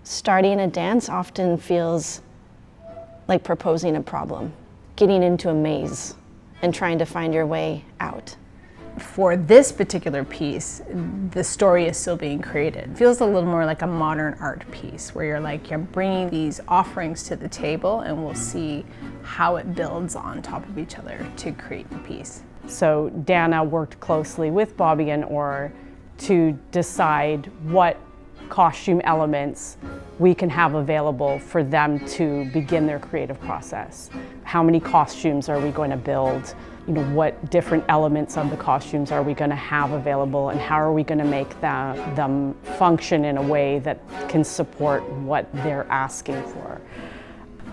Starting a dance often feels like proposing a problem, getting into a maze and trying to find your way out. For this particular piece, the story is still being created. It feels a little more like a modern art piece where you're bringing these offerings to the table and we'll see how it builds on top of each other to create the piece. So Dana worked closely with Bobbi and Orr to decide what costume elements we can have available for them to begin their creative process. How many costumes are we going to build? What different elements of the costumes are we going to have available, and how are we going to make them function in a way that can support what they're asking for?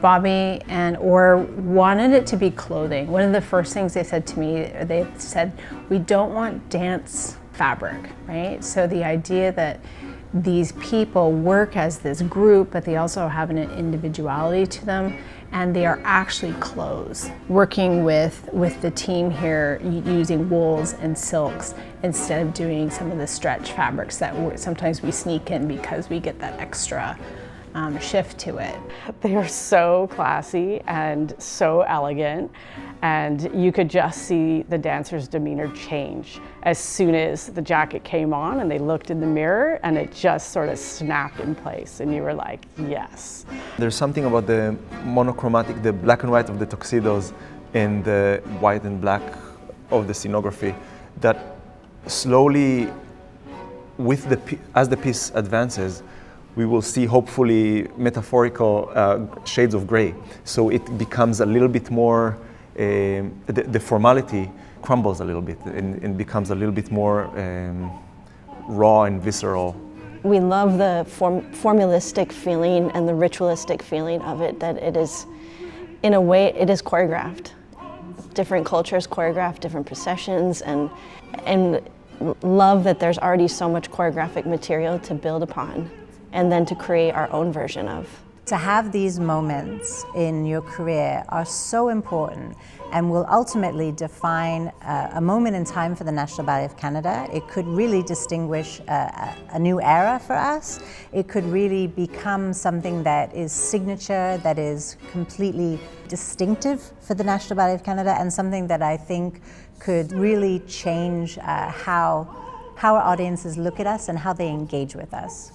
Bobbi and Orr wanted it to be clothing. One of the first things they said to me, they said, we don't want dance fabric, right? So the idea that these people work as this group, but they also have an individuality to them, and they are actually clothes. Working with the team here using wools and silks instead of doing some of the stretch fabrics that sometimes we sneak in because we get that extra shift to it. They are so classy and so elegant, and you could just see the dancers' demeanor change as soon as the jacket came on and they looked in the mirror and it just sort of snapped in place and you were like, yes. There's something about the monochromatic, the black and white of the tuxedos and the white and black of the scenography that slowly, as the piece advances, we will see hopefully metaphorical shades of gray. So it becomes a little bit more, the formality crumbles a little bit and becomes a little bit more raw and visceral. We love the formalistic feeling and the ritualistic feeling of it, that it is, in a way, it is choreographed. Different cultures choreograph different processions, and love that there's already so much choreographic material to build upon and then to create our own version of. To have these moments in your career are so important and will ultimately define a moment in time for the National Ballet of Canada. It could really distinguish a new era for us. It could really become something that is signature, that is completely distinctive for the National Ballet of Canada, and something that I think could really change how our audiences look at us and how they engage with us.